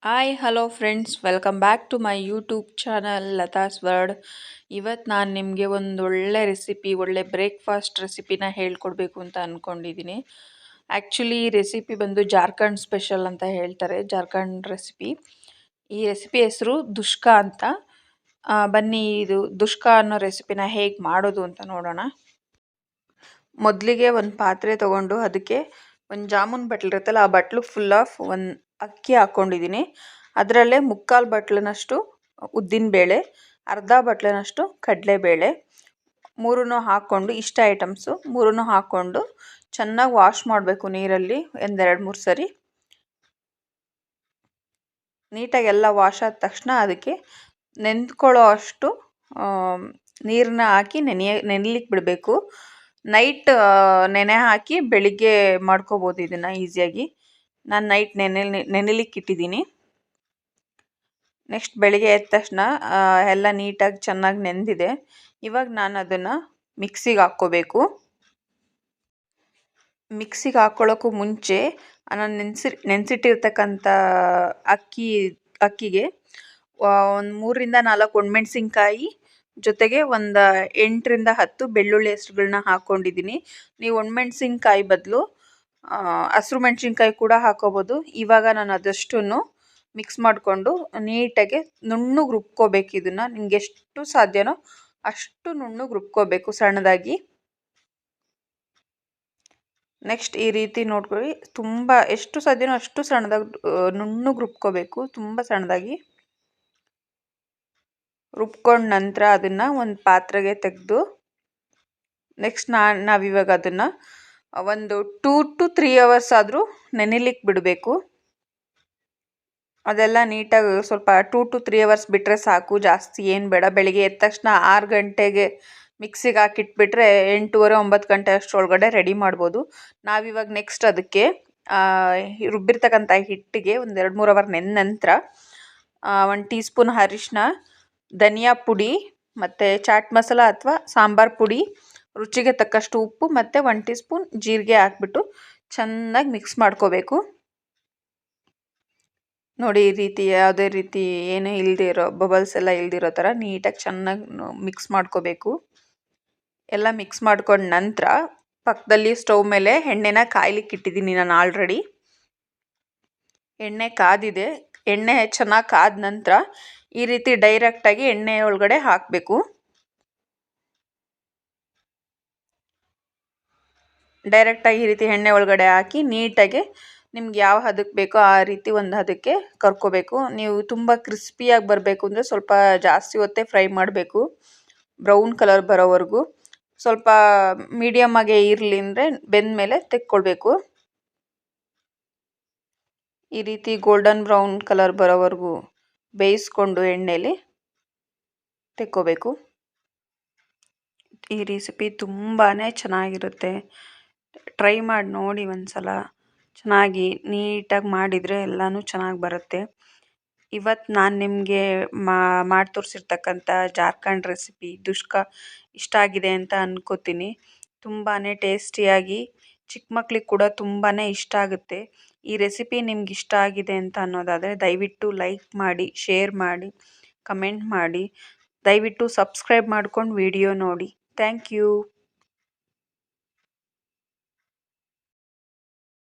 Hi hello friends welcome back to my YouTube channel Latha's world. ಇವತ್ತು ನಾನು ನಿಮಗೆ ಒಂದು ಒಳ್ಳೆ ಬ್ರೇಕ್ಫಾಸ್ಟ್ ರೆಸಿಪಿನ ಹೇಳ್ಕೊಡ್ಬೇಕು ಅಂತ ಅಂದ್ಕೊಂಡಿದ್ದೀನಿ. ಆ್ಯಕ್ಚುಲಿ ಈ ರೆಸಿಪಿ ಬಂದು ಜಾರ್ಖಂಡ್ ಸ್ಪೆಷಲ್ ಅಂತ ಹೇಳ್ತಾರೆ, ಜಾರ್ಖಂಡ್ ರೆಸಿಪಿ. ಈ ರೆಸಿಪಿ ಹೆಸರು ದುಷ್ಕಾ ಅಂತ. ಬನ್ನಿ ಇದು ದುಷ್ಕಾ ಅನ್ನೋ ರೆಸಿಪಿನ ಹೇಗೆ ಮಾಡೋದು ಅಂತ ನೋಡೋಣ. ಮೊದಲಿಗೆ ಒಂದು ಪಾತ್ರೆ ತೊಗೊಂಡು ಅದಕ್ಕೆ ಒಂದು ಜಾಮೂನ್ ಬಟ್ಲಿರುತ್ತಲ್ಲ, ಆ ಬಟ್ಲು ಫುಲ್ ಆಫ್ ಒಂದು ಅಕ್ಕಿ ಹಾಕ್ಕೊಂಡಿದ್ದೀನಿ. ಅದರಲ್ಲೇ ಮುಕ್ಕಾಲು ಬಟ್ಲಿನಷ್ಟು ಉದ್ದಿನಬೇಳೆ, ಅರ್ಧ ಬಟ್ಲಿನಷ್ಟು ಕಡಲೆಬೇಳೆ, ಮೂರನ್ನು ಹಾಕ್ಕೊಂಡು ಇಷ್ಟ ಐಟಮ್ಸು ಮೂರನ್ನು ಹಾಕ್ಕೊಂಡು ಚೆನ್ನಾಗಿ ವಾಶ್ ಮಾಡಬೇಕು ನೀರಲ್ಲಿ ಒಂದೆರಡು ಮೂರು ಸರಿ. ನೀಟಾಗಿ ಎಲ್ಲ ವಾಶ್ ಆದ ತಕ್ಷಣ ಅದಕ್ಕೆ ನೆಂದ್ಕೊಳ್ಳೋ ಅಷ್ಟು ನೀರನ್ನ ಹಾಕಿ ನೆನೆಲಿಕ್ಕೆ ಬಿಡಬೇಕು. ನೈಟ್ ನೆನೆ ಹಾಕಿ ಬೆಳಿಗ್ಗೆ ಮಾಡ್ಕೋಬೋದು ಇದನ್ನು ಈಸಿಯಾಗಿ. ನಾನು ನೈಟ್ ನೆನೆಲಿಕ್ಕೆ ಇಟ್ಟಿದ್ದೀನಿ. ನೆಕ್ಸ್ಟ್ ಬೆಳಿಗ್ಗೆ ಎದ್ದ ತಕ್ಷಣ ಎಲ್ಲ ನೀಟಾಗಿ ಚೆನ್ನಾಗಿ ನೆಂದಿದೆ. ಇವಾಗ ನಾನು ಅದನ್ನು ಮಿಕ್ಸಿಗೆ ಹಾಕ್ಕೋಬೇಕು. ಮಿಕ್ಸಿಗೆ ಹಾಕ್ಕೊಳ್ಳೋಕ್ಕೂ ಮುಂಚೆ ನಾನು ನೆನೆಸಿಟ್ಟಿರ್ತಕ್ಕಂಥ ಅಕ್ಕಿಗೆ ಒಂದು 3-4 ಒಣಮೆಣ್ಸಿನ್ಕಾಯಿ ಜೊತೆಗೆ ಒಂದು 8-10 ಬೆಳ್ಳುಳ್ಳಿ ಹೆಸರುಗಳನ್ನ ಹಾಕ್ಕೊಂಡಿದ್ದೀನಿ. ನೀವು ಒಣಮೆಣ್ಸಿನ್ಕಾಯಿ ಬದಲು ಹಸಿರು ಮೆಣಸಿನ್ಕಾಯಿ ಕೂಡ ಹಾಕೋಬೋದು. ಇವಾಗ ನಾನು ಅದಷ್ಟನ್ನು ಮಿಕ್ಸ್ ಮಾಡಿಕೊಂಡು ನೀಟಾಗಿ ನುಣ್ಣಗೆ ರುಬ್ಕೋಬೇಕು. ಇದನ್ನು ನಿಮ್ಗೆ ಎಷ್ಟು ಸಾಧ್ಯನೋ ಅಷ್ಟು ನುಣ್ಣಗೆ ರುಬ್ಕೋಬೇಕು ಸಣ್ಣದಾಗಿ. ನೆಕ್ಸ್ಟ್ ಈ ರೀತಿ ನೋಡ್ಕೊಳ್ಳಿ, ತುಂಬ ಎಷ್ಟು ಸಾಧ್ಯನೋ ಅಷ್ಟು ಸಣ್ಣದಾಗಿ ನುಣ್ಣಗೆ ರುಬ್ಕೋಬೇಕು, ತುಂಬ ಸಣ್ಣದಾಗಿ ರುಬ್ಕೊಂಡ ನಂತರ ಅದನ್ನು ಒಂದು ಪಾತ್ರೆಗೆ ತೆಗೆದು ನೆಕ್ಸ್ಟ್ ನಾವಿವಾಗ ಅದನ್ನು ಒಂದು 2 to 3 hours ಆದರೂ ನೆನೆಲಿಕ್ಕೆ ಬಿಡಬೇಕು. ಅದೆಲ್ಲ ನೀಟಾಗಿ ಸ್ವಲ್ಪ 2 to 3 hours ಬಿಟ್ಟರೆ ಸಾಕು, ಜಾಸ್ತಿ ಏನು ಬೇಡ. ಬೆಳಿಗ್ಗೆ ಎದ್ದ ತಕ್ಷಣ 6 ಗಂಟೆಗೆ ಮಿಕ್ಸಿಗೆ ಹಾಕಿಟ್ಬಿಟ್ರೆ 8:30-9 ಗಂಟೆ ಅಷ್ಟರೊಳಗಡೆ ರೆಡಿ ಮಾಡ್ಬೋದು. ನಾವಿವಾಗ ನೆಕ್ಸ್ಟ್ ಅದಕ್ಕೆ ರುಬ್ಬಿರ್ತಕ್ಕಂಥ ಹಿಟ್ಟಿಗೆ ಒಂದು 2-3 ಅವರ್ ನೆಂದ ನಂತರ 1 ಟೀ ಸ್ಪೂನ್ ಅರಿಶಿನ, ಧನಿಯಾ ಪುಡಿ ಮತ್ತು ಚಾಟ್ ಮಸಾಲ ಅಥವಾ ಸಾಂಬಾರು ಪುಡಿ, ರುಚಿಗೆ ತಕ್ಕಷ್ಟು ಉಪ್ಪು ಮತ್ತು 1 ಟೀ ಸ್ಪೂನ್ ಜೀರಿಗೆ ಹಾಕ್ಬಿಟ್ಟು ಚೆನ್ನಾಗಿ ಮಿಕ್ಸ್ ಮಾಡ್ಕೋಬೇಕು. ನೋಡಿ, ಈ ರೀತಿ ಯಾವುದೇ ರೀತಿ ಏನೂ ಇಲ್ದಿರೋ, ಬಬಲ್ಸ್ ಎಲ್ಲ ಇಲ್ದಿರೋ ಥರ ನೀಟಾಗಿ ಚೆನ್ನಾಗಿ ಮಿಕ್ಸ್ ಮಾಡ್ಕೋಬೇಕು. ಎಲ್ಲ ಮಿಕ್ಸ್ ಮಾಡ್ಕೊಂಡ ನಂತರ ಪಕ್ಕದಲ್ಲಿ ಸ್ಟವ್ ಮೇಲೆ ಎಣ್ಣೆನ ಕಾಯ್ಲಿಕ್ಕೆ ಇಟ್ಟಿದ್ದೀನಿ ನಾನು ಆಲ್ರೆಡಿ. ಎಣ್ಣೆ ಕಾದಿದೆ. ಎಣ್ಣೆ ಚೆನ್ನಾಗಿ ಕಾದ ನಂತರ ಈ ರೀತಿ ಡೈರೆಕ್ಟಾಗಿ ಎಣ್ಣೆ ಒಳಗಡೆ ಹಾಕಬೇಕು. ಡೈರೆಕ್ಟಾಗಿ ಈ ರೀತಿ ಎಣ್ಣೆ ಒಳಗಡೆ ಹಾಕಿ ನೀಟಾಗಿ ನಿಮ್ಗೆ ಯಾವ ಹದಕ್ಕೆ ಬೇಕೋ ಆ ರೀತಿ ಒಂದು ಹದಕ್ಕೆ ಕರ್ಕೋಬೇಕು. ನೀವು ತುಂಬ ಕ್ರಿಸ್ಪಿಯಾಗಿ ಬರಬೇಕು ಅಂದರೆ ಸ್ವಲ್ಪ ಜಾಸ್ತಿ ಹೊತ್ತೇ ಫ್ರೈ ಮಾಡಬೇಕು, ಬ್ರೌನ್ ಕಲರ್ ಬರೋವರೆಗೂ. ಸ್ವಲ್ಪ ಮೀಡಿಯಮ್ ಆಗೇ ಇರಲಿ ಅಂದರೆ ಬೆಂದ ಮೇಲೆ ತೆಕ್ಕೊಳ್ಬೇಕು. ಈ ರೀತಿ ಗೋಲ್ಡನ್ ಬ್ರೌನ್ ಕಲರ್ ಬರೋವರೆಗೂ ಬೇಯಿಸ್ಕೊಂಡು ಎಣ್ಣೆಯಲ್ಲಿ ತೆಕ್ಕೋಬೇಕು. ಈ ರೆಸಿಪಿ ತುಂಬಾ ಚೆನ್ನಾಗಿರುತ್ತೆ, ಟ್ರೈ ಮಾಡಿ ನೋಡಿ ಒಂದ್ಸಲ. ಚೆನ್ನಾಗಿ ನೀಟಾಗಿ ಮಾಡಿದರೆ ಎಲ್ಲನೂ ಚೆನ್ನಾಗಿ ಬರುತ್ತೆ. ಇವತ್ತು ನಾನು ನಿಮಗೆ ಮಾಡಿ ತೋರಿಸಿರ್ತಕ್ಕಂಥ ಜಾರ್ಖಂಡ್ ರೆಸಿಪಿ ದುಷ್ಕಾ ಇಷ್ಟ ಆಗಿದೆ ಅಂತ ಅನ್ಕೋತೀನಿ. ತುಂಬಾ ಟೇಸ್ಟಿಯಾಗಿ ಚಿಕ್ಕ ಮಕ್ಳಿಗೆ ಕೂಡ ತುಂಬಾ ಇಷ್ಟ ಆಗುತ್ತೆ. ಈ ರೆಸಿಪಿ ನಿಮ್ಗೆ ಇಷ್ಟ ಆಗಿದೆ ಅಂತ ಅನ್ನೋದಾದರೆ ದಯವಿಟ್ಟು ಲೈಕ್ ಮಾಡಿ, ಶೇರ್ ಮಾಡಿ, ಕಮೆಂಟ್ ಮಾಡಿ, ದಯವಿಟ್ಟು ಸಬ್ಸ್ಕ್ರೈಬ್ ಮಾಡ್ಕೊಂಡು ವಿಡಿಯೋ ನೋಡಿ. Thank you.